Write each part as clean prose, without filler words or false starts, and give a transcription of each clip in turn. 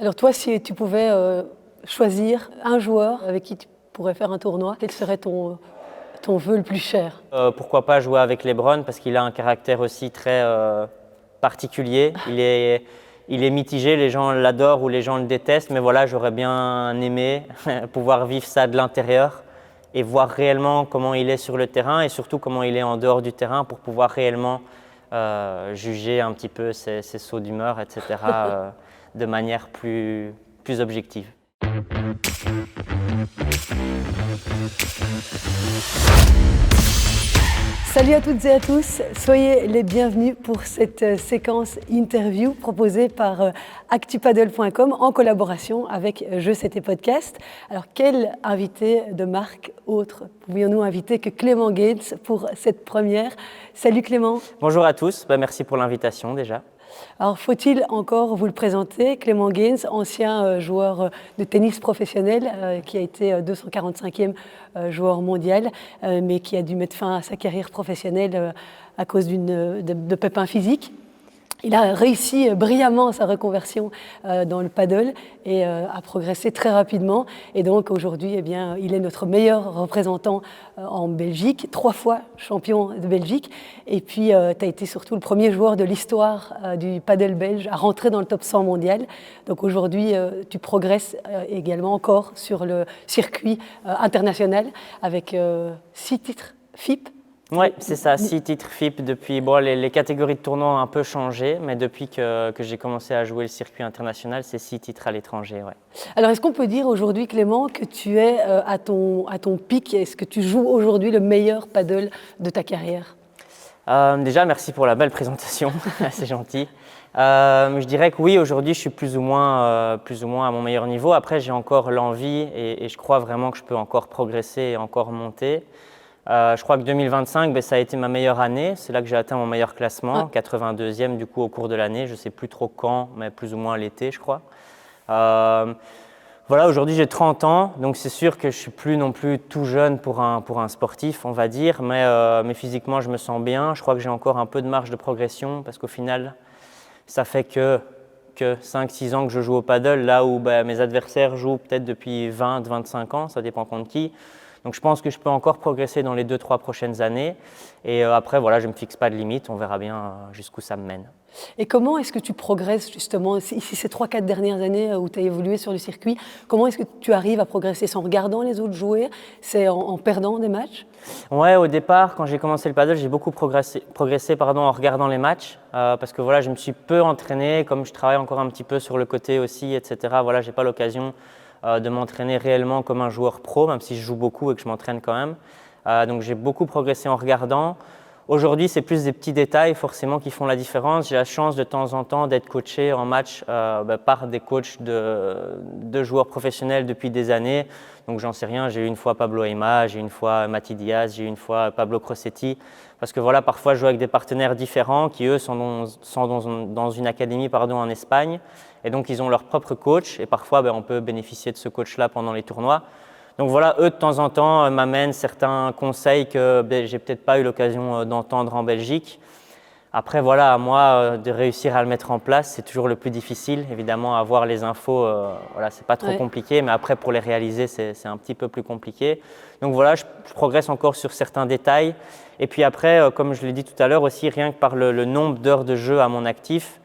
Alors toi, si tu pouvais choisir un joueur avec qui tu pourrais faire un tournoi, quel serait ton vœu le plus cher? Pourquoi pas jouer avec LeBron parce qu'il a un caractère aussi très particulier. Il est mitigé, les gens l'adorent ou les gens le détestent, mais voilà, j'aurais bien aimé pouvoir vivre ça de l'intérieur et voir réellement comment il est sur le terrain et surtout comment il est en dehors du terrain pour pouvoir réellement juger un petit peu ses sauts d'humeur, etc. De manière plus objective. Salut à toutes et à tous, soyez les bienvenus pour cette séquence interview proposée par actupaddle.com en collaboration avec Je C'était Podcast. Alors quel invité de marque autre pouvions-nous inviter que Clément Gaines pour cette première? Salut Clément. Bonjour à tous, merci pour l'invitation déjà. Alors, faut-il encore vous le présenter? Clément Gaines, ancien joueur de tennis professionnel, qui a été 245e joueur mondial, mais qui a dû mettre fin à sa carrière professionnelle à cause de pépins physiques. Il a réussi brillamment sa reconversion dans le paddle et a progressé très rapidement. Et donc aujourd'hui, eh bien, il est notre meilleur représentant en Belgique, 3 fois champion de Belgique. Et puis, tu as été surtout le premier joueur de l'histoire du paddle belge à rentrer dans le top 100 mondial. Donc aujourd'hui, tu progresses également encore sur le circuit international avec 6 titres FIP. Oui, c'est ça, 6 titres FIP depuis. Bon, les catégories de tournois ont un peu changé, mais depuis que j'ai commencé à jouer le circuit international, c'est 6 titres à l'étranger. Ouais. Alors, est-ce qu'on peut dire aujourd'hui, Clément, que tu es à ton pic? Est-ce que tu joues aujourd'hui le meilleur paddle de ta carrière? Déjà, merci pour la belle présentation, c'est gentil. Je dirais que oui, aujourd'hui, je suis plus ou moins à mon meilleur niveau. Après, j'ai encore l'envie et je crois vraiment que je peux encore progresser et encore monter. Je crois que 2025, ça a été ma meilleure année. C'est là que j'ai atteint mon meilleur classement, 82e du coup au cours de l'année. Je ne sais plus trop quand, mais plus ou moins l'été, je crois. Voilà, aujourd'hui j'ai 30 ans, donc c'est sûr que je ne suis plus non plus tout jeune pour un sportif, on va dire, mais physiquement je me sens bien. Je crois que j'ai encore un peu de marge de progression parce qu'au final, ça fait que 5-6 ans que je joue au paddle, là où mes adversaires jouent peut-être depuis 20-25 ans, ça dépend contre qui. Donc je pense que je peux encore progresser dans les 2-3 prochaines années. Et après, voilà, je ne me fixe pas de limite, on verra bien jusqu'où ça me mène. Et comment est-ce que tu progresses justement, ici ces 3-4 dernières années où tu as évolué sur le circuit, comment est-ce que tu arrives à progresser? C'est en regardant les autres jouer? C'est en perdant des matchs? Ouais, au départ, quand j'ai commencé le paddle, j'ai beaucoup progressé en regardant les matchs parce que voilà, je me suis peu entraîné, comme je travaille encore un petit peu sur le côté aussi, etc. Voilà, je n'ai pas l'occasion de m'entraîner réellement comme un joueur pro, même si je joue beaucoup et que je m'entraîne quand même. Donc j'ai beaucoup progressé en regardant. Aujourd'hui, c'est plus des petits détails forcément qui font la différence. J'ai la chance de temps en temps d'être coaché en match par des coachs de joueurs professionnels depuis des années. Donc j'en sais rien, j'ai eu une fois Pablo Aimar, j'ai eu une fois Mati Diaz, j'ai eu une fois Pablo Crossetti. Parce que voilà, parfois je joue avec des partenaires différents qui eux sont dans une académie en Espagne. Et donc ils ont leur propre coach et parfois on peut bénéficier de ce coach-là pendant les tournois. Donc voilà, eux de temps en temps m'amènent certains conseils que j'ai peut-être pas eu l'occasion d'entendre en Belgique. Après voilà, à moi de réussir à le mettre en place, c'est toujours le plus difficile. Évidemment, avoir les infos, voilà, c'est pas trop compliqué, mais après pour les réaliser, c'est un petit peu plus compliqué. Donc voilà, je progresse encore sur certains détails. Et puis après, comme je l'ai dit tout à l'heure aussi, rien que par le nombre d'heures de jeu à mon actif,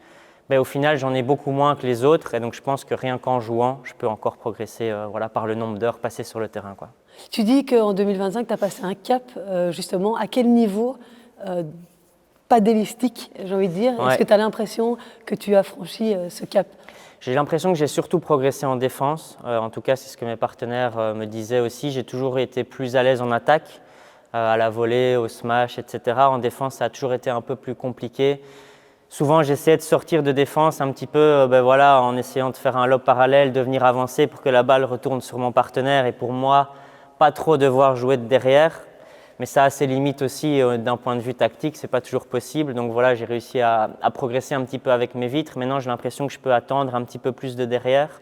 au final, j'en ai beaucoup moins que les autres et donc je pense que rien qu'en jouant, je peux encore progresser par le nombre d'heures passées sur le terrain. Quoi. Tu dis qu'en 2025, tu as passé un cap, justement. À quel niveau paddleistique, j'ai envie de dire? Ouais. Est-ce que tu as l'impression que tu as franchi ce cap? J'ai l'impression que j'ai surtout progressé en défense. En tout cas, c'est ce que mes partenaires me disaient aussi. J'ai toujours été plus à l'aise en attaque, à la volée, au smash, etc. En défense, ça a toujours été un peu plus compliqué. Souvent, j'essayais de sortir de défense un petit peu en essayant de faire un lob parallèle, de venir avancer pour que la balle retourne sur mon partenaire et pour moi, pas trop devoir jouer de derrière. Mais ça a ses limites aussi d'un point de vue tactique, ce n'est pas toujours possible. Donc voilà, j'ai réussi à progresser un petit peu avec mes vitres. Maintenant, j'ai l'impression que je peux attendre un petit peu plus de derrière.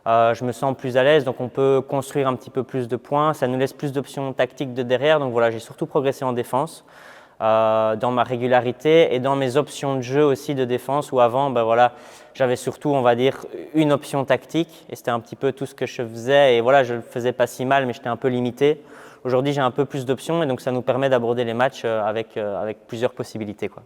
Je me sens plus à l'aise, donc on peut construire un petit peu plus de points. Ça nous laisse plus d'options tactiques de derrière. Donc voilà, j'ai surtout progressé en défense. dans ma régularité et dans mes options de jeu aussi de défense, où avant, voilà, j'avais surtout, on va dire, une option tactique et c'était un petit peu tout ce que je faisais et voilà, je ne le faisais pas si mal, mais j'étais un peu limité. Aujourd'hui, j'ai un peu plus d'options et donc ça nous permet d'aborder les matchs avec plusieurs possibilités, quoi.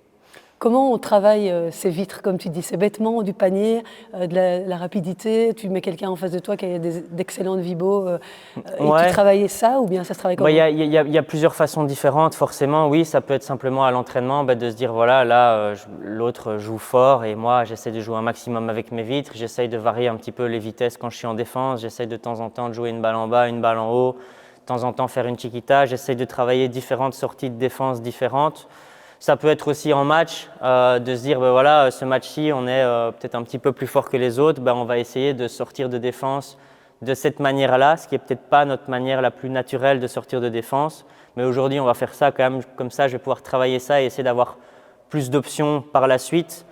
Comment on travaille ces vitres, comme tu dis, c'est bêtement du panier, de la rapidité, tu mets quelqu'un en face de toi qui a d'excellentes vibos et tu travailles ça ou bien ça se travaille comment? Il y a plusieurs façons différentes, forcément. Oui, ça peut être simplement à l'entraînement de se dire voilà, là, l'autre joue fort et moi, j'essaie de jouer un maximum avec mes vitres. J'essaie de varier un petit peu les vitesses quand je suis en défense. J'essaie de temps en temps de jouer une balle en bas, une balle en haut, de temps en temps faire une chiquita. J'essaie de travailler différentes sorties de défense différentes. Ça peut être aussi en match, de se dire voilà, ce match-ci, on est peut-être un petit peu plus fort que les autres, on va essayer de sortir de défense de cette manière-là, ce qui n'est peut-être pas notre manière la plus naturelle de sortir de défense. Mais aujourd'hui, on va faire ça quand même, comme ça, je vais pouvoir travailler ça et essayer d'avoir plus d'options par la suite.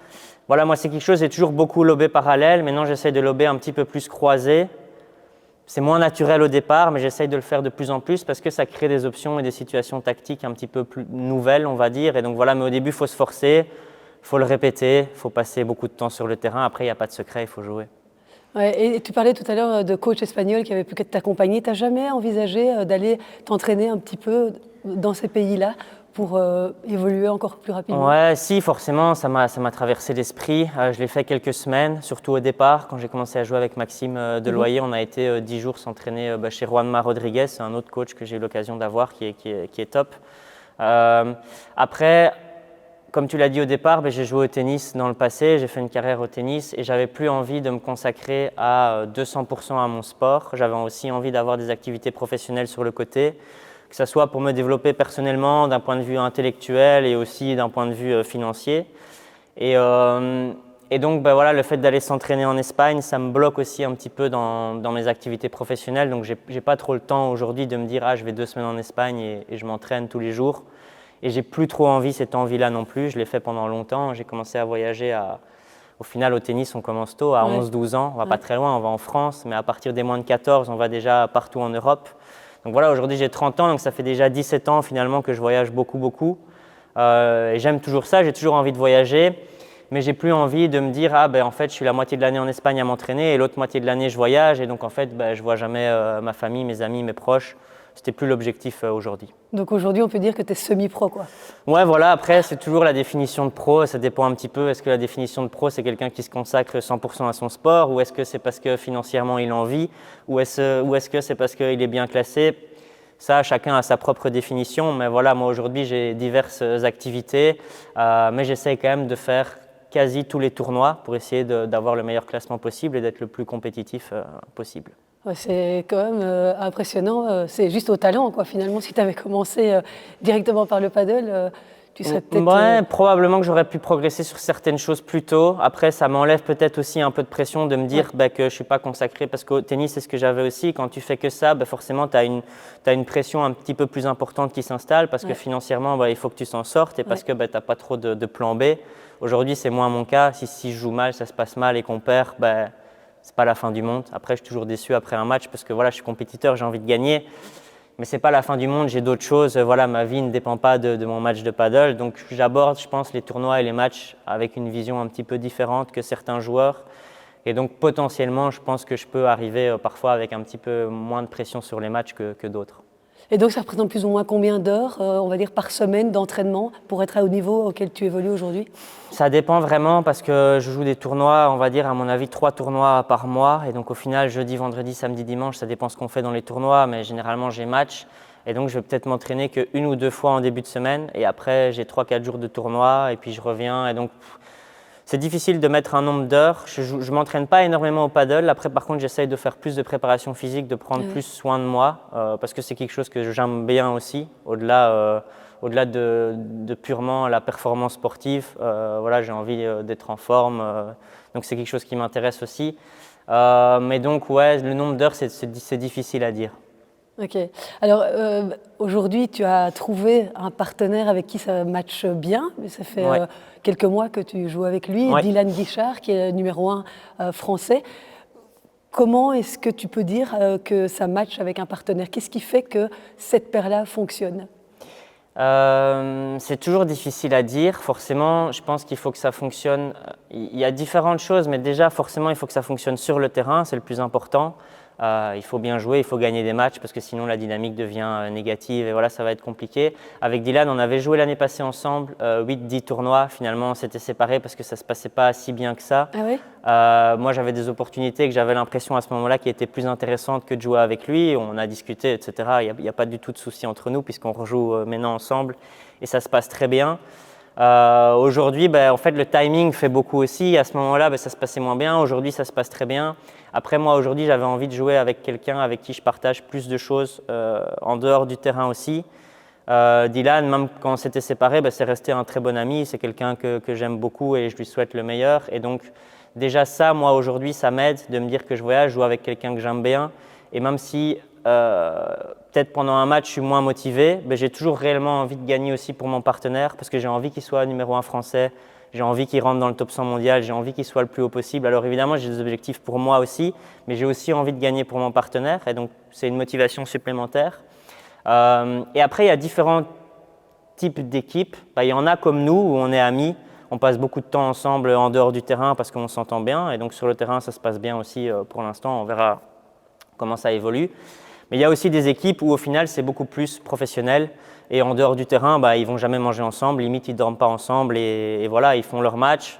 Voilà, moi, c'est quelque chose, j'ai toujours beaucoup lobé parallèle. Maintenant, j'essaie de lober un petit peu plus croisé. C'est moins naturel au départ, mais j'essaye de le faire de plus en plus parce que ça crée des options et des situations tactiques un petit peu plus nouvelles, on va dire. Et donc voilà, mais au début, il faut se forcer, il faut le répéter, il faut passer beaucoup de temps sur le terrain. Après, il n'y a pas de secret, il faut jouer. Ouais, et tu parlais tout à l'heure de coach espagnol qui avait pu t'accompagner. Tu n'as jamais envisagé d'aller t'entraîner un petit peu dans ces pays-là pour évoluer encore plus rapidement? Ouais, si, forcément, ça m'a traversé l'esprit. Je l'ai fait quelques semaines, surtout au départ. Quand j'ai commencé à jouer avec Maxime Deloyer, on a été 10 jours s'entraîner chez Juanma Rodriguez, un autre coach que j'ai eu l'occasion d'avoir qui est top. Après, comme tu l'as dit au départ, j'ai joué au tennis dans le passé, j'ai fait une carrière au tennis et j'avais plus envie de me consacrer à 200% à mon sport. J'avais aussi envie d'avoir des activités professionnelles sur le côté, que ce soit pour me développer personnellement d'un point de vue intellectuel et aussi d'un point de vue financier. Et donc voilà, le fait d'aller s'entraîner en Espagne, ça me bloque aussi un petit peu dans mes activités professionnelles. Donc j'ai pas trop le temps aujourd'hui de me dire je vais 2 semaines en Espagne et je m'entraîne tous les jours. Et j'ai plus trop cette envie-là non plus. Je l'ai fait pendant longtemps. J'ai commencé à voyager au final, au tennis, on commence tôt, à 11-12 ans. On va pas très loin, on va en France, mais à partir des moins de 14, on va déjà partout en Europe. Donc voilà, aujourd'hui j'ai 30 ans, donc ça fait déjà 17 ans finalement que je voyage beaucoup. Et j'aime toujours ça, j'ai toujours envie de voyager, mais j'ai plus envie de me dire en fait je suis la moitié de l'année en Espagne à m'entraîner et l'autre moitié de l'année je voyage et donc en fait je vois jamais ma famille, mes amis, mes proches. C'était plus l'objectif aujourd'hui. Donc aujourd'hui, on peut dire que tu es semi-pro, quoi. Ouais, voilà. Après, c'est toujours la définition de pro. Ça dépend un petit peu. Est-ce que la définition de pro, c'est quelqu'un qui se consacre 100% à son sport ou est-ce que c'est parce que financièrement il en vit ou est-ce que c'est parce qu'il est bien classé? Ça, chacun a sa propre définition. Mais voilà, moi aujourd'hui, j'ai diverses activités, mais j'essaye quand même de faire quasi tous les tournois pour essayer d'avoir le meilleur classement possible et d'être le plus compétitif possible. Ouais, c'est quand même impressionnant. C'est juste au talent, quoi. Finalement, si tu avais commencé directement par le paddle, tu serais peut-être… Ouais, probablement que j'aurais pu progresser sur certaines choses plus tôt. Après, ça m'enlève peut-être aussi un peu de pression de me dire que je ne suis pas consacré. Parce qu'au tennis, c'est ce que j'avais aussi. Quand tu fais que ça, forcément, tu as une pression un petit peu plus importante qui s'installe parce que financièrement, il faut que tu s'en sortes et parce que tu n'as pas trop de plan B. Aujourd'hui, c'est moins mon cas. Si je joue mal, ça se passe mal et qu'on perd, c'est pas la fin du monde. Après, je suis toujours déçu après un match parce que voilà, je suis compétiteur, j'ai envie de gagner. Mais c'est pas la fin du monde, j'ai d'autres choses. Voilà, ma vie ne dépend pas de mon match de paddle. Donc j'aborde, je pense, les tournois et les matchs avec une vision un petit peu différente que certains joueurs. Et donc potentiellement, je pense que je peux arriver parfois avec un petit peu moins de pression sur les matchs que d'autres. Et donc ça représente plus ou moins combien d'heures, on va dire, par semaine d'entraînement pour être au niveau auquel tu évolues aujourd'hui? Ça dépend vraiment parce que je joue des tournois, on va dire à mon avis 3 tournois par mois. Et donc au final, jeudi, vendredi, samedi, dimanche, ça dépend ce qu'on fait dans les tournois. Mais généralement, j'ai match. Et donc je vais peut-être m'entraîner qu'une ou deux fois en début de semaine. Et après, j'ai 3-4 jours de tournoi et puis je reviens. Et donc c'est difficile de mettre un nombre d'heures. Je ne m'entraîne pas énormément au paddle. Après, par contre, j'essaye de faire plus de préparation physique, de prendre plus soin de moi parce que c'est quelque chose que j'aime bien aussi, au-delà de purement la performance sportive. Voilà, j'ai envie d'être en forme. Donc, c'est quelque chose qui m'intéresse aussi. Mais donc, ouais, le nombre d'heures, c'est difficile à dire. Ok. Alors, aujourd'hui, tu as trouvé un partenaire avec qui ça matche bien. Ça fait quelques mois que tu joues avec lui, Dylan Guichard, qui est le numéro 1 français. Comment est-ce que tu peux dire que ça matche avec un partenaire? Qu'est-ce qui fait que cette paire-là fonctionne? C'est toujours difficile à dire. Forcément, je pense qu'il faut que ça fonctionne. Il y a différentes choses, mais déjà, forcément, il faut que ça fonctionne sur le terrain, c'est le plus important. Il faut bien jouer, il faut gagner des matchs parce que sinon la dynamique devient négative et voilà, ça va être compliqué. Avec Dylan, on avait joué l'année passée ensemble, 8-10 tournois. Finalement, on s'était séparés parce que ça ne se passait pas si bien que ça. Ah oui? Moi, j'avais des opportunités que j'avais l'impression à ce moment-là qui étaient plus intéressantes que de jouer avec lui. On a discuté, etc. Il n'y a pas du tout de souci entre nous puisqu'on rejoue maintenant ensemble et ça se passe très bien. Aujourd'hui, en fait, le timing fait beaucoup aussi. À ce moment-là, ça se passait moins bien. Aujourd'hui, ça se passe très bien. Après, moi, aujourd'hui, j'avais envie de jouer avec quelqu'un avec qui je partage plus de choses en dehors du terrain aussi. Dylan, même quand on s'était séparés, c'est resté un très bon ami. C'est quelqu'un que j'aime beaucoup et je lui souhaite le meilleur. Et donc, déjà ça, moi, aujourd'hui, ça m'aide de me dire que je voyage, je joue avec quelqu'un que j'aime bien. Et même si peut-être pendant un match, je suis moins motivé, j'ai toujours réellement envie de gagner aussi pour mon partenaire parce que j'ai envie qu'il soit numéro 1 français, j'ai envie qu'il rentre dans le top 100 mondial, j'ai envie qu'il soit le plus haut possible. Alors évidemment, j'ai des objectifs pour moi aussi, mais j'ai aussi envie de gagner pour mon partenaire et donc c'est une motivation supplémentaire. Et après, il y a différents types d'équipes. Il y en a comme nous où on est amis, on passe beaucoup de temps ensemble en dehors du terrain parce qu'on s'entend bien et donc sur le terrain, ça se passe bien aussi pour l'instant, on verra comment ça évolue. Mais il y a aussi des équipes où au final c'est beaucoup plus professionnel et en dehors du terrain, ils ne vont jamais manger ensemble, limite ils ne dorment pas ensemble et voilà, ils font leur match,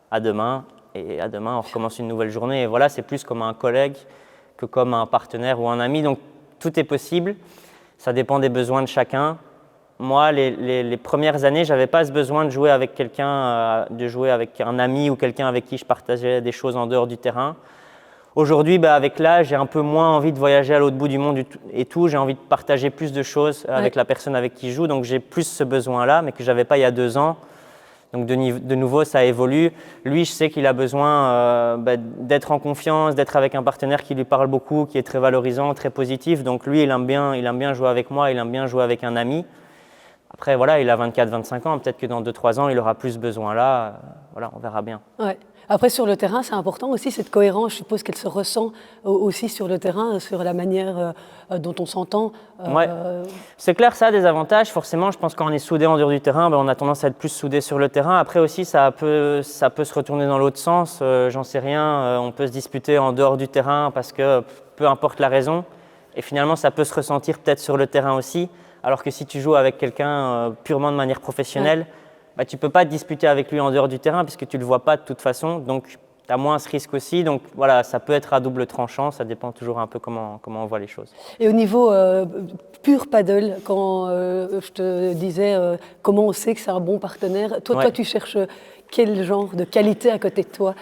à demain et à demain on recommence une nouvelle journée et voilà, c'est plus comme un collègue que comme un partenaire ou un ami, donc tout est possible, ça dépend des besoins de chacun. Moi, les premières années, je n'avais pas ce besoin de jouer avec quelqu'un, de jouer avec un ami ou quelqu'un avec qui je partageais des choses en dehors du terrain. Aujourd'hui, avec l'âge, j'ai un peu moins envie de voyager à l'autre bout du monde et tout. J'ai envie de partager plus de choses avec la personne avec qui je joue. Donc, j'ai plus ce besoin-là, mais que je n'avais pas il y a 2 ans. Donc, de nouveau, ça évolue. Lui, je sais qu'il a besoin d'être en confiance, d'être avec un partenaire qui lui parle beaucoup, qui est très valorisant, très positif. Donc, lui, il aime bien jouer avec moi, il aime bien jouer avec un ami. Après, voilà, il a 24-25 ans. Peut-être que dans 2-3 ans, il aura plus besoin là. Voilà, on verra bien. Ouais. Après, sur le terrain, c'est important aussi cette cohérence. Je suppose qu'elle se ressent aussi sur le terrain, sur la manière dont on s'entend. Ouais. C'est clair, ça a des avantages. Forcément, je pense que quand on est soudé en dehors du terrain, on a tendance à être plus soudé sur le terrain. Après aussi, ça peut se retourner dans l'autre sens. J'en sais rien. On peut se disputer en dehors du terrain parce que peu importe la raison. Et finalement, ça peut se ressentir peut-être sur le terrain aussi. Alors que si tu joues avec quelqu'un purement de manière professionnelle, tu ne peux pas te disputer avec lui en dehors du terrain puisque tu ne le vois pas de toute façon. Donc, tu as moins ce risque aussi. Donc, voilà, ça peut être à double tranchant. Ça dépend toujours un peu comment on voit les choses. Et au niveau pur paddle, quand je te disais comment on sait que c'est un bon partenaire, toi, tu cherches quel genre de qualité à côté de toi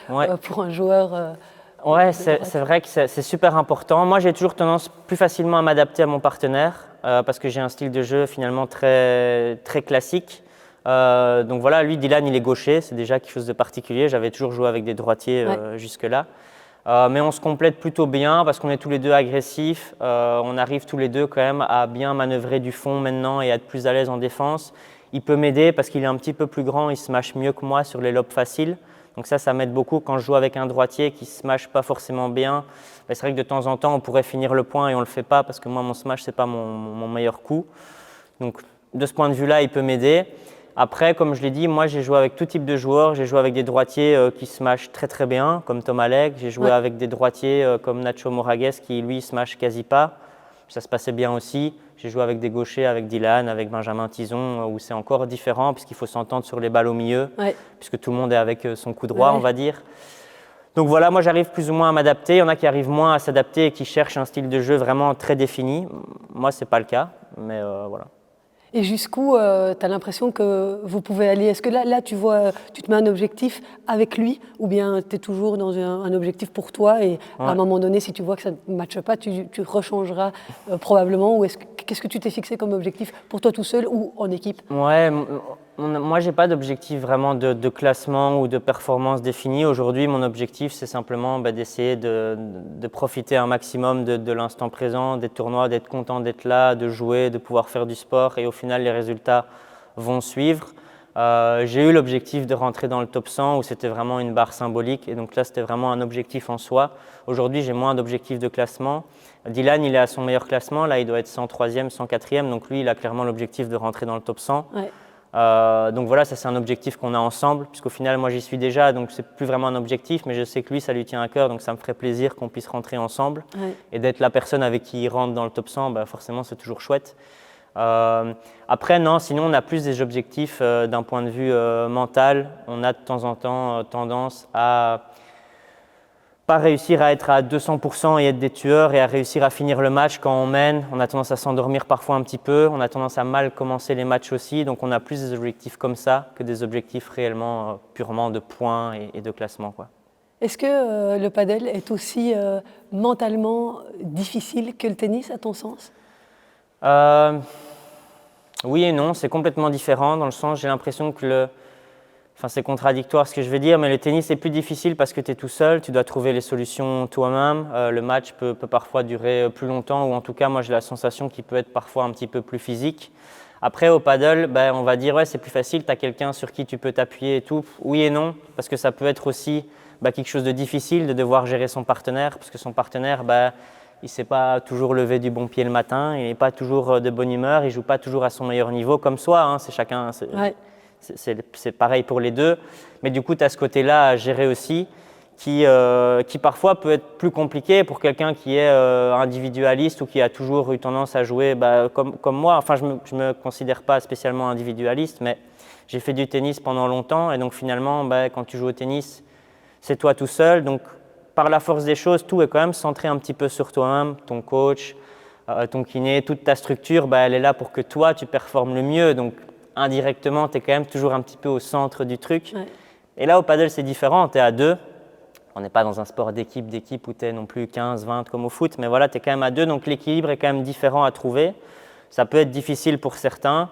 pour un joueur Ouais, c'est vrai que c'est super important. Moi, j'ai toujours tendance plus facilement à m'adapter à mon partenaire parce que j'ai un style de jeu finalement très, très classique. Donc voilà, lui, Dylan, il est gaucher, c'est déjà quelque chose de particulier. J'avais toujours joué avec des droitiers jusque-là. Mais on se complète plutôt bien parce qu'on est tous les deux agressifs. On arrive tous les deux quand même à bien manœuvrer du fond maintenant et à être plus à l'aise en défense. Il peut m'aider parce qu'il est un petit peu plus grand, il se mâche mieux que moi sur les lobes faciles. Donc ça m'aide beaucoup quand je joue avec un droitier qui ne se mâche pas forcément bien. C'est vrai que de temps en temps, on pourrait finir le point et on ne le fait pas parce que moi, mon smash, ce n'est pas mon meilleur coup. Donc de ce point de vue-là, il peut m'aider. Après, comme je l'ai dit, moi j'ai joué avec tout type de joueurs. J'ai joué avec des droitiers qui smashent très très bien, comme Tom Alec. J'ai joué avec des droitiers comme Nacho Moragues qui lui smash quasi pas. Ça se passait bien aussi. J'ai joué avec des gauchers, avec Dylan, avec Benjamin Tison, où c'est encore différent puisqu'il faut s'entendre sur les balles au milieu, puisque tout le monde est avec son coup droit, on va dire. Donc voilà, moi j'arrive plus ou moins à m'adapter. Il y en a qui arrivent moins à s'adapter et qui cherchent un style de jeu vraiment très défini. Moi, ce n'est pas le cas, mais voilà. Et jusqu'où tu as l'impression que vous pouvez aller? Est-ce que là tu te mets un objectif avec lui ou bien tu es toujours dans un objectif pour toi et à un moment donné, si tu vois que ça ne matche pas, tu rechangeras probablement ou qu'est-ce que tu t'es fixé comme objectif pour toi tout seul ou en équipe? Ouais, moi j'ai pas d'objectif vraiment de classement ou de performance définie. Aujourd'hui, mon objectif c'est simplement d'essayer de profiter un maximum de l'instant présent, des tournois, d'être content d'être là, de jouer, de pouvoir faire du sport et au final les résultats vont suivre. J'ai eu l'objectif de rentrer dans le top 100 où c'était vraiment une barre symbolique et donc là c'était vraiment un objectif en soi. Aujourd'hui j'ai moins d'objectifs de classement. Dylan il est à son meilleur classement, là il doit être 103e, 104e, donc lui il a clairement l'objectif de rentrer dans le top 100. Ouais. Donc voilà, ça c'est un objectif qu'on a ensemble puisqu'au final moi j'y suis déjà donc c'est plus vraiment un objectif mais je sais que lui ça lui tient à cœur donc ça me ferait plaisir qu'on puisse rentrer ensemble et d'être la personne avec qui il rentre dans le top 100, bah forcément c'est toujours chouette. Après, non, sinon on a plus des objectifs d'un point de vue mental. On a de temps en temps tendance à pas réussir à être à 200% et être des tueurs et à réussir à finir le match quand on mène. On a tendance à s'endormir parfois un petit peu. On a tendance à mal commencer les matchs aussi. Donc on a plus des objectifs comme ça que des objectifs réellement purement de points et de classement, quoi. Est-ce que le padel est aussi mentalement difficile que le tennis, à ton sens? Oui et non, c'est complètement différent dans le sens, j'ai l'impression que enfin c'est contradictoire ce que je vais dire, mais le tennis est plus difficile parce que tu es tout seul, tu dois trouver les solutions toi-même. Le match peut parfois durer plus longtemps ou en tout cas moi j'ai la sensation qu'il peut être parfois un petit peu plus physique. Après au paddle, ben, on va dire ouais c'est plus facile, tu as quelqu'un sur qui tu peux t'appuyer et tout. Oui et non, parce que ça peut être aussi quelque chose de difficile de devoir gérer son partenaire, parce que son partenaire, il ne s'est pas toujours levé du bon pied le matin, il n'est pas toujours de bonne humeur, il ne joue pas toujours à son meilleur niveau comme soi, hein, c'est chacun, c'est pareil pour les deux. Mais du coup, tu as ce côté-là à gérer aussi qui parfois peut être plus compliqué pour quelqu'un qui est individualiste ou qui a toujours eu tendance à jouer comme moi. Enfin, je me considère pas spécialement individualiste, mais j'ai fait du tennis pendant longtemps et donc finalement, quand tu joues au tennis, c'est toi tout seul. Donc, par la force des choses, tout est quand même centré un petit peu sur toi-même, ton coach, ton kiné, toute ta structure, elle est là pour que toi, tu performes le mieux. Donc, indirectement, tu es quand même toujours un petit peu au centre du truc. Ouais. Et là, au paddle, c'est différent, tu es à deux. On n'est pas dans un sport d'équipe où tu es non plus 15, 20 comme au foot, mais voilà, tu es quand même à deux, donc l'équilibre est quand même différent à trouver. Ça peut être difficile pour certains.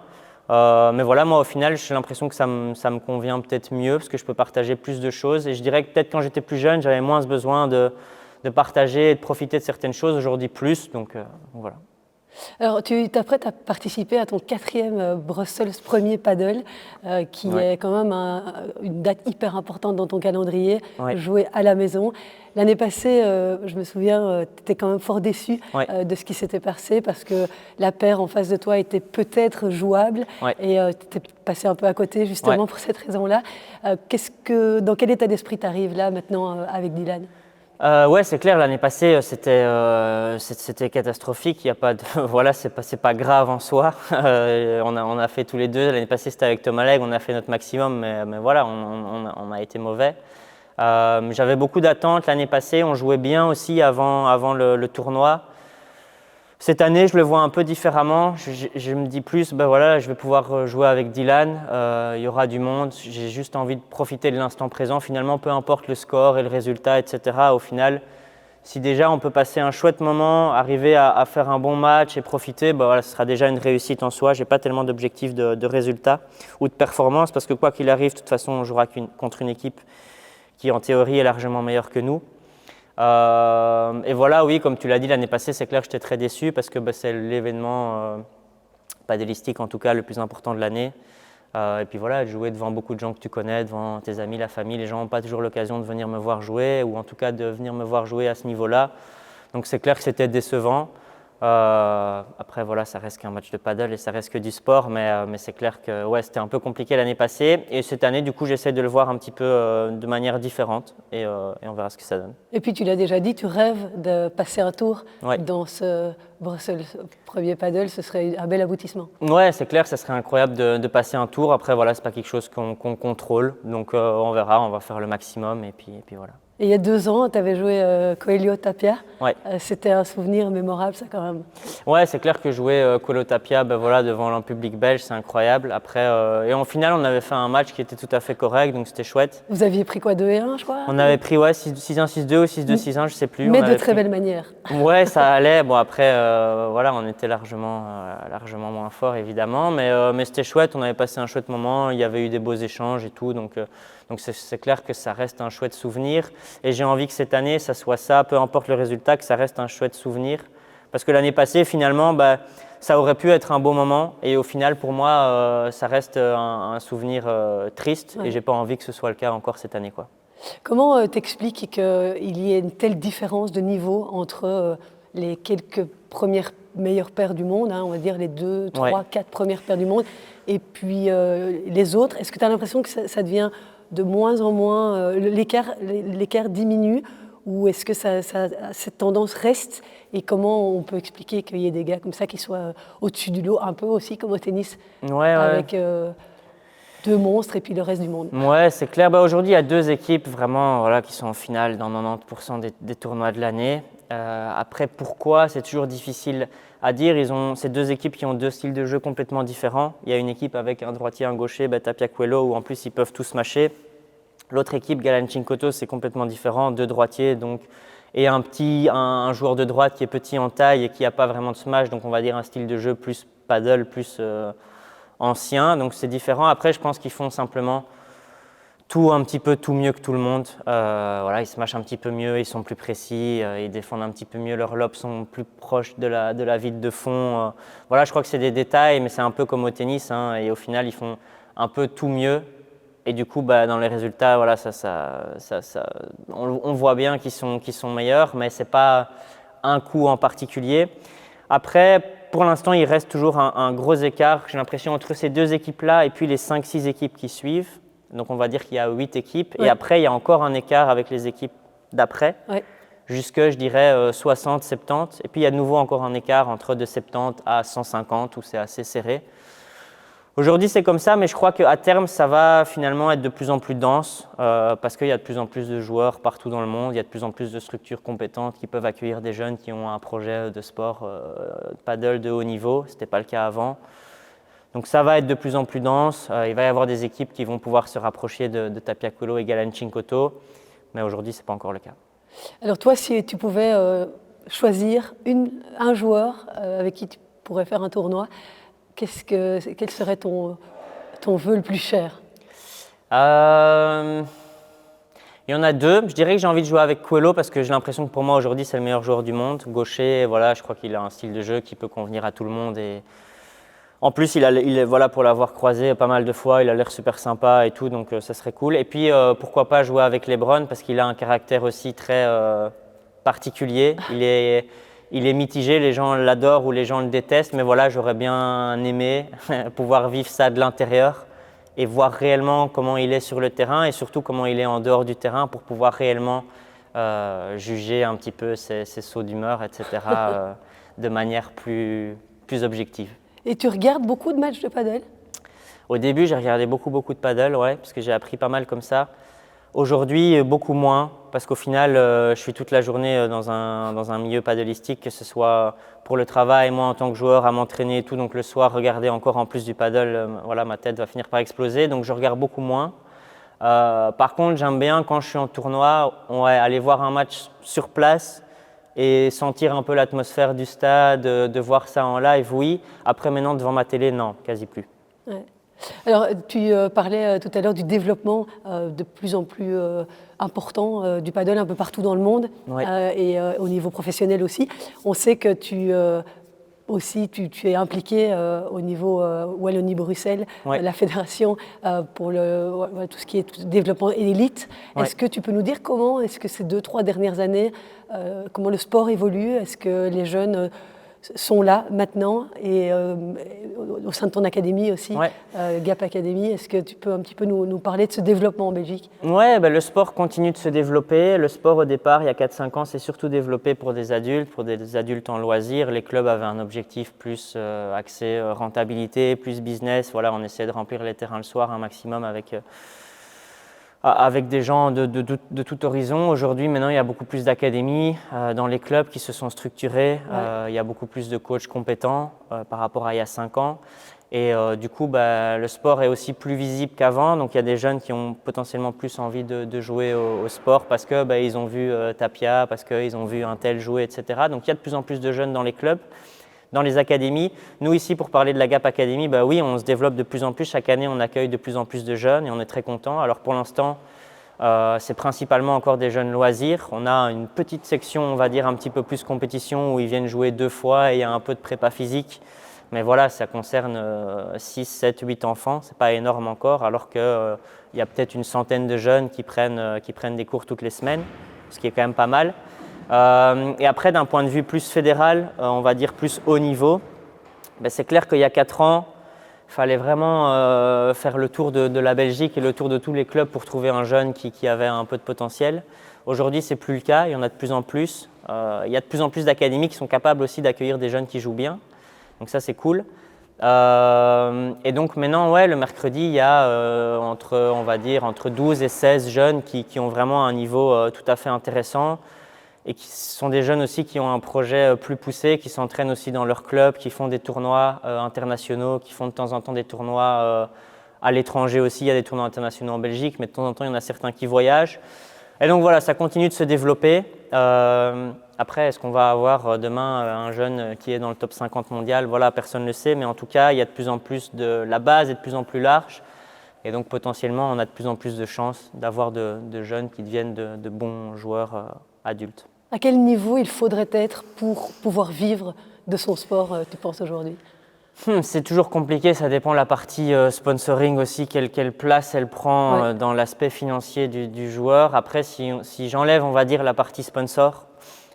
Mais voilà, moi au final, j'ai l'impression que ça me convient peut-être mieux parce que je peux partager plus de choses. Et je dirais que peut-être quand j'étais plus jeune, j'avais moins ce besoin de partager et de profiter de certaines choses. Aujourd'hui, plus. Donc voilà. Alors, tu t'apprêtes à participer à ton 4e Brussels Premier Paddle, qui est quand même une date hyper importante dans ton calendrier, jouer à la maison. L'année passée, je me souviens, tu étais quand même fort déçu de ce qui s'était passé parce que la paire en face de toi était peut-être jouable et tu étais passé un peu à côté justement pour cette raison-là. Dans quel état d'esprit tu arrives là maintenant avec Dylan ? Ouais, c'est clair. L'année passée, c'était catastrophique. Il y a pas de, voilà, c'est pas grave en soi. On a fait tous les deux. L'année passée, c'était avec Thomas Legge. On a fait notre maximum, mais voilà, on a été mauvais. J'avais beaucoup d'attentes l'année passée. On jouait bien aussi avant le tournoi. Cette année, je le vois un peu différemment. Je me dis plus, voilà, je vais pouvoir jouer avec Dylan. Il y aura du monde. J'ai juste envie de profiter de l'instant présent. Finalement, peu importe le score et le résultat, etc. Au final, si déjà on peut passer un chouette moment, arriver à faire un bon match et profiter, voilà, ce sera déjà une réussite en soi. Je n'ai pas tellement d'objectifs de résultat ou de performance parce que quoi qu'il arrive, de toute façon, on jouera contre une équipe qui, en théorie, est largement meilleure que nous. Et voilà, oui, comme tu l'as dit l'année passée, c'est clair que j'étais très déçu parce que c'est l'événement paddleistique en tout cas le plus important de l'année. Et puis voilà, jouer devant beaucoup de gens que tu connais, devant tes amis, la famille, les gens n'ont pas toujours l'occasion de venir me voir jouer ou en tout cas de venir me voir jouer à ce niveau-là. Donc c'est clair que c'était décevant. Après voilà, ça reste qu'un match de paddle et ça reste que du sport, mais c'est clair que c'était un peu compliqué l'année passée et cette année du coup j'essaie de le voir un petit peu de manière différente et on verra ce que ça donne. Et puis tu l'as déjà dit, tu rêves de passer un tour dans ce Brussels Premier Paddle, ce serait un bel aboutissement. Ouais, c'est clair, ça serait incroyable de passer un tour. Après voilà, c'est pas quelque chose qu'on contrôle, donc on verra, on va faire le maximum et puis voilà. Et il y a 2 ans, tu avais joué Coelho Tapia. Ouais. C'était un souvenir mémorable, ça, quand même. Ouais, c'est clair que jouer Coelho Tapia voilà, devant un public belge, c'est incroyable. Après, et en finale, on avait fait un match qui était tout à fait correct, donc c'était chouette. Vous aviez pris quoi, 2-1, je crois? On avait pris 6-1, 6-2 ou 6-2, 6-1, je sais plus. Mais de très belle manière. Ouais, ça allait. Bon, après, voilà, on était largement moins fort, évidemment. Mais c'était chouette, on avait passé un chouette moment, il y avait eu des beaux échanges et tout. Donc c'est clair que ça reste un chouette souvenir. Et j'ai envie que cette année, ça soit ça, peu importe le résultat, que ça reste un chouette souvenir. Parce que l'année passée, finalement, ça aurait pu être un beau moment et au final pour moi ça reste un souvenir triste et j'ai pas envie que ce soit le cas encore cette année, quoi. Comment t'expliques qu'il y ait une telle différence de niveau entre les quelques premières meilleures paires du monde, on va dire les 2, 3, 4 premières paires du monde, et puis les autres? Est-ce que tu as l'impression que ça devient de moins en moins, l'écart diminue, ou est-ce que cette tendance reste? Et comment on peut expliquer qu'il y ait des gars comme ça qui soient au-dessus du lot, un peu aussi comme au tennis, avec deux monstres et puis le reste du monde? Ouais, c'est clair. Aujourd'hui, il y a deux équipes vraiment qui sont en finale dans 90% des tournois de l'année. Après, pourquoi? C'est toujours difficile à dire. Ces deux équipes qui ont deux styles de jeu complètement différents. Il y a une équipe avec un droitier, un gaucher, Tapia Coelho, où en plus ils peuvent tous matcher. L'autre équipe, Galan-Chinkoto, c'est complètement différent, deux droitiers et un joueur de droite qui est petit en taille et qui n'a pas vraiment de smash, donc on va dire un style de jeu plus paddle, plus ancien, donc c'est différent. Après, je pense qu'ils font simplement un petit peu tout mieux que tout le monde. Ils se mâchent un petit peu mieux, ils sont plus précis, ils défendent un petit peu mieux, leurs lobes sont plus proches de la vide de fond. Je crois que c'est des détails, mais c'est un peu comme au tennis, et au final, ils font un peu tout mieux. Et du coup, dans les résultats, on voit bien qu'ils sont meilleurs, mais ce n'est pas un coup en particulier. Après, pour l'instant, il reste toujours un gros écart, j'ai l'impression, entre ces deux équipes-là et puis les 5-6 équipes qui suivent. Donc, on va dire qu'il y a 8 équipes. Ouais. Et après, il y a encore un écart avec les équipes d'après, jusque, je dirais, 60, 70. Et puis, il y a de nouveau encore un écart entre de 70 à 150, où c'est assez serré. Aujourd'hui, c'est comme ça, mais je crois qu'à terme, ça va finalement être de plus en plus dense parce qu'il y a de plus en plus de joueurs partout dans le monde. Il y a de plus en plus de structures compétentes qui peuvent accueillir des jeunes qui ont un projet de sport paddle de haut niveau. Ce n'était pas le cas avant. Donc ça va être de plus en plus dense. Il va y avoir des équipes qui vont pouvoir se rapprocher de Tapia Coelho et Galan-Chinkoto, mais aujourd'hui, ce n'est pas encore le cas. Alors toi, si tu pouvais choisir un joueur avec qui tu pourrais faire un tournoi, quel serait ton vœu le plus cher? Il y en a deux. Je dirais que j'ai envie de jouer avec Coelho parce que j'ai l'impression que pour moi aujourd'hui c'est le meilleur joueur du monde. Gaucher, je crois qu'il a un style de jeu qui peut convenir à tout le monde. Et en plus, pour l'avoir croisé pas mal de fois, il a l'air super sympa et tout, donc ça serait cool. Et puis pourquoi pas jouer avec LeBron parce qu'il a un caractère aussi très particulier. Il est mitigé, les gens l'adorent ou les gens le détestent, mais j'aurais bien aimé pouvoir vivre ça de l'intérieur et voir réellement comment il est sur le terrain et surtout comment il est en dehors du terrain pour pouvoir réellement juger un petit peu ses sauts d'humeur, etc. De manière plus objective. Et tu regardes beaucoup de matchs de paddle? Au début, j'ai regardé beaucoup de paddle, parce que j'ai appris pas mal comme ça. Aujourd'hui, beaucoup moins, parce qu'au final, je suis toute la journée dans un milieu paddleistique, que ce soit pour le travail, moi en tant que joueur, à m'entraîner et tout. Donc le soir, regarder encore en plus du paddle, ma tête va finir par exploser. Donc je regarde beaucoup moins. Par contre, j'aime bien quand je suis en tournoi, aller voir un match sur place et sentir un peu l'atmosphère du stade, de voir ça en live, oui. Après, maintenant, devant ma télé, non, quasi plus. Ouais. Alors, tu parlais tout à l'heure du développement de plus en plus important du paddle un peu partout dans le monde, et au niveau professionnel aussi. On sait que tu es impliqué au niveau Wallonie-Bruxelles, la fédération pour tout ce qui est développement et l'élite. Est-ce que tu peux nous dire comment est-ce que ces 2-3 dernières années, comment le sport évolue? Est-ce que les jeunes sont là maintenant et au sein de ton académie aussi, Gap Academy, est-ce que tu peux un petit peu nous parler de ce développement en Belgique? Oui, le sport continue de se développer. Le sport au départ, il y a 4-5 ans, c'est surtout développé pour des adultes en loisirs. Les clubs avaient un objectif plus axé rentabilité, plus business. On essayait de remplir les terrains le soir un maximum avec des gens de tout horizon. Aujourd'hui, maintenant, il y a beaucoup plus d'académies dans les clubs qui se sont structurés. Il y a beaucoup plus de coachs compétents par rapport à il y a 5 ans. Et du coup, le sport est aussi plus visible qu'avant. Donc, il y a des jeunes qui ont potentiellement plus envie de jouer au sport parce qu'ils ont vu Tapia, parce qu'ils ont vu un tel jouer, etc. Donc, il y a de plus en plus de jeunes dans les clubs. Dans les académies, nous ici pour parler de la Gap Academy, oui, on se développe de plus en plus. Chaque année, on accueille de plus en plus de jeunes et on est très contents. Alors pour l'instant, c'est principalement encore des jeunes loisirs. On a une petite section, on va dire un petit peu plus compétition où ils viennent jouer 2 fois et il y a un peu de prépa physique. Mais voilà, ça concerne 6, 7, 8 enfants, ce n'est pas énorme encore, alors qu'il y a peut-être une centaine de jeunes qui prennent des cours toutes les semaines, ce qui est quand même pas mal. Et après, d'un point de vue plus fédéral, on va dire plus haut niveau, ben c'est clair qu'il y a 4 ans, il fallait vraiment faire le tour de la Belgique et le tour de tous les clubs pour trouver un jeune qui avait un peu de potentiel. Aujourd'hui, ce n'est plus le cas, il y en a de plus en plus. Il y a de plus en plus d'académies qui sont capables aussi d'accueillir des jeunes qui jouent bien. Donc ça, c'est cool. Et donc maintenant, ouais, le mercredi, il y a on va dire, entre 12 et 16 jeunes qui ont vraiment un niveau tout à fait intéressant et qui sont des jeunes aussi qui ont un projet plus poussé, qui s'entraînent aussi dans leur club, qui font des tournois internationaux, qui font de temps en temps des tournois à l'étranger aussi. Il y a des tournois internationaux en Belgique, mais de temps en temps, il y en a certains qui voyagent. Et donc voilà, ça continue de se développer. Après, est-ce qu'on va avoir demain un jeune qui est dans le top 50 mondial? Voilà, personne ne le sait, mais en tout cas, il y a de plus en plus la base est de plus en plus large. Et donc potentiellement, on a de plus en plus de chances d'avoir de jeunes qui deviennent de bons joueurs adultes. À quel niveau il faudrait être pour pouvoir vivre de son sport, tu penses aujourd'hui? C'est toujours compliqué, ça dépend de la partie sponsoring aussi, quelle place elle prend dans l'aspect financier du joueur. Après, si j'enlève, on va dire, la partie sponsor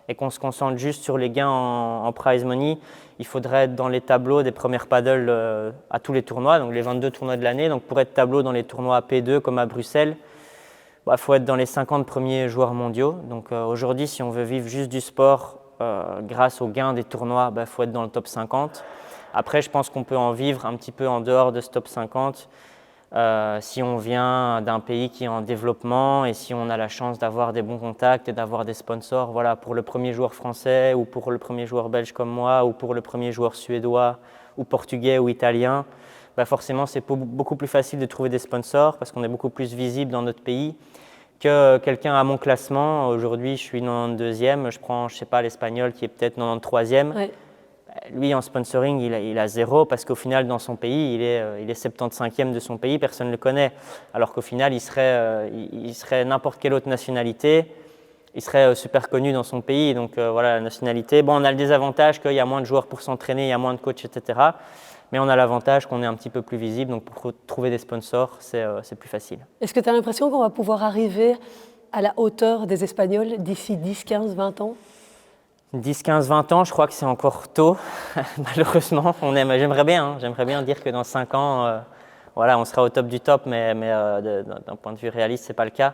et qu'on se concentre juste sur les gains en prize money, il faudrait être dans les tableaux des premières paddles à tous les tournois, donc les 22 tournois de l'année. Donc pour être tableau dans les tournois P2 comme à Bruxelles, il faut être dans les 50 premiers joueurs mondiaux. Donc aujourd'hui, si on veut vivre juste du sport grâce aux gains des tournois, il faut être dans le top 50. Après, je pense qu'on peut en vivre un petit peu en dehors de ce top 50 si on vient d'un pays qui est en développement et si on a la chance d'avoir des bons contacts et d'avoir des sponsors. Voilà, pour le premier joueur français ou pour le premier joueur belge comme moi ou pour le premier joueur suédois ou portugais ou italien, forcément, c'est beaucoup plus facile de trouver des sponsors parce qu'on est beaucoup plus visible dans notre pays que quelqu'un à mon classement. Aujourd'hui, je suis 92e, je prends, je sais pas, l'Espagnol qui est peut-être 93e. Ouais. Lui, en sponsoring, il a 0 parce qu'au final, dans son pays, il est 75e de son pays, personne ne le connaît. Alors qu'au final, il serait n'importe quelle autre nationalité, il serait super connu dans son pays. Donc voilà, la nationalité. Bon, on a le désavantage qu'il y a moins de joueurs pour s'entraîner, il y a moins de coachs, etc. Mais on a l'avantage qu'on est un petit peu plus visible. Donc pour trouver des sponsors, c'est plus facile. Est-ce que tu as l'impression qu'on va pouvoir arriver à la hauteur des Espagnols d'ici 10, 15, 20 ans? 10, 15, 20 ans, je crois que c'est encore tôt, malheureusement. J'aimerais bien dire que dans 5 ans, voilà, on sera au top du top, mais d'un point de vue réaliste, ce n'est pas le cas.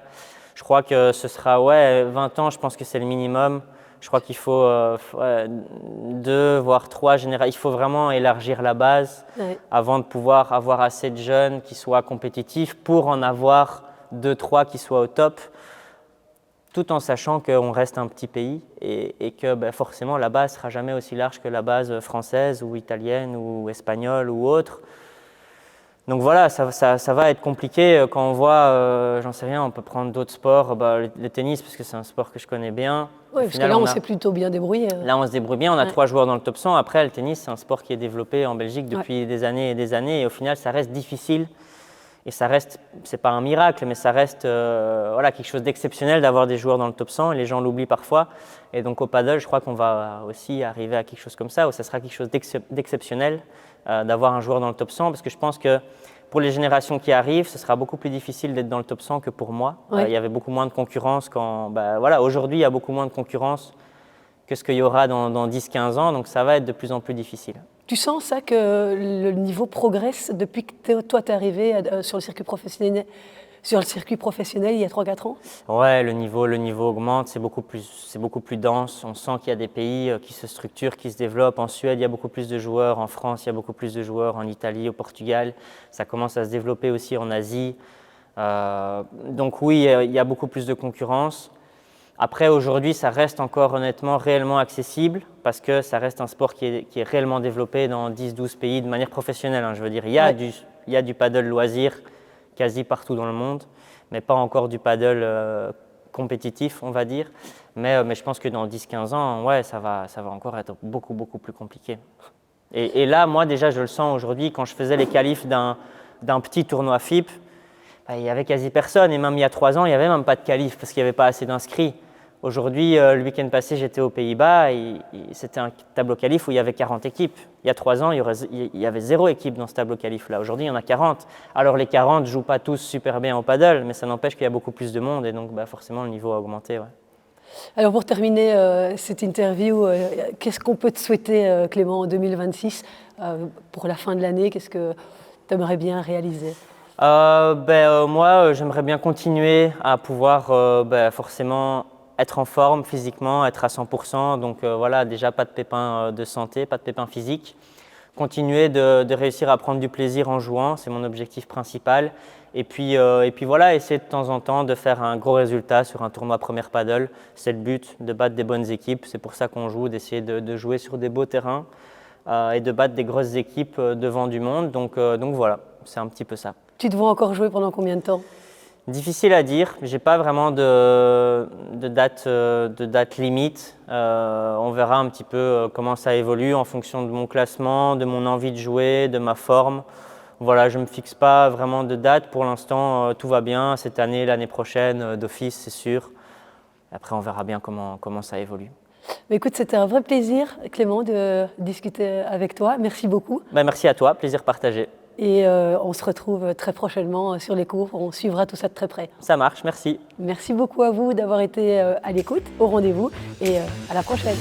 Je crois que ce sera 20 ans, je pense que c'est le minimum. Je crois qu'il faut 2, voire 3 générations. Il faut vraiment élargir la base avant de pouvoir avoir assez de jeunes qui soient compétitifs pour en avoir 2, 3 qui soient au top, tout en sachant qu'on reste un petit pays et que forcément la base ne sera jamais aussi large que la base française ou italienne ou espagnole ou autre. Donc voilà, ça va être compliqué quand on voit, j'en sais rien, on peut prendre d'autres sports, le tennis parce que c'est un sport que je connais bien. Oui, parce que là on s'est plutôt bien débrouillé. Là on se débrouille bien, on a 3 joueurs dans le top 100. Après le tennis c'est un sport qui est développé en Belgique depuis des années et au final ça reste difficile. Et ça reste, c'est pas un miracle, mais ça reste quelque chose d'exceptionnel d'avoir des joueurs dans le top 100 et les gens l'oublient parfois. Et donc au paddle, je crois qu'on va aussi arriver à quelque chose comme ça, où ça sera quelque chose d'exceptionnel d'avoir un joueur dans le top 100, parce que je pense que pour les générations qui arrivent, ce sera beaucoup plus difficile d'être dans le top 100 que pour moi. Il y avait beaucoup moins de concurrence aujourd'hui, il y a beaucoup moins de concurrence que ce qu'il y aura dans 10-15 ans, donc ça va être de plus en plus difficile. Tu sens ça que le niveau progresse depuis que toi tu es arrivé sur le circuit professionnel il y a 3-4 ans? Ouais, le niveau augmente, c'est beaucoup plus dense. On sent qu'il y a des pays qui se structurent, qui se développent. En Suède, il y a beaucoup plus de joueurs. En France, il y a beaucoup plus de joueurs. En Italie, au Portugal, ça commence à se développer aussi en Asie. Donc oui, il y a beaucoup plus de concurrence. Après, aujourd'hui, ça reste encore honnêtement réellement accessible parce que ça reste un sport qui est réellement développé dans 10-12 pays de manière professionnelle. Je veux dire, il y a du paddle loisir quasi partout dans le monde, mais pas encore du paddle compétitif, on va dire. Mais je pense que dans 10-15 ans, ça va encore être beaucoup, beaucoup plus compliqué. Et là, moi, déjà, je le sens aujourd'hui, quand je faisais les qualifs d'un petit tournoi FIP, il n'y avait quasi personne. Et même il y a 3 ans, il n'y avait même pas de qualif parce qu'il n'y avait pas assez d'inscrits. Aujourd'hui, le week-end passé, j'étais aux Pays-Bas. C'était un tableau qualif où il y avait 40 équipes. Il y a 3 ans, il y avait 0 équipe dans ce tableau qualif-là. Aujourd'hui, il y en a 40. Alors les 40 ne jouent pas tous super bien au paddle, mais ça n'empêche qu'il y a beaucoup plus de monde et donc forcément le niveau a augmenté. Ouais. Alors pour terminer cette interview, qu'est-ce qu'on peut te souhaiter, Clément, en 2026 pour la fin de l'année? Qu'est-ce que tu aimerais bien réaliser? Moi, j'aimerais bien continuer à pouvoir forcément être en forme physiquement, être à 100%. Donc voilà, déjà pas de pépins de santé, pas de pépins physiques. Continuer de réussir à prendre du plaisir en jouant, c'est mon objectif principal. Et puis voilà, essayer de temps en temps de faire un gros résultat sur un tournoi Première Paddle. C'est le but, de battre des bonnes équipes. C'est pour ça qu'on joue, d'essayer de jouer sur des beaux terrains et de battre des grosses équipes devant du monde. Donc voilà, c'est un petit peu ça. Tu te vois encore jouer pendant combien de temps? Difficile à dire, j'ai pas vraiment de date limite. On verra un petit peu comment ça évolue en fonction de mon classement, de mon envie de jouer, de ma forme. Voilà, je ne me fixe pas vraiment de date. Pour l'instant, tout va bien. Cette année, l'année prochaine, d'office, c'est sûr. Après, on verra bien comment ça évolue. Mais écoute, c'était un vrai plaisir, Clément, de discuter avec toi. Merci beaucoup. Merci à toi, plaisir partagé. Et on se retrouve très prochainement sur les cours. On suivra tout ça de très près. Ça marche, merci. Merci beaucoup à vous d'avoir été à l'écoute, au rendez-vous et à la prochaine.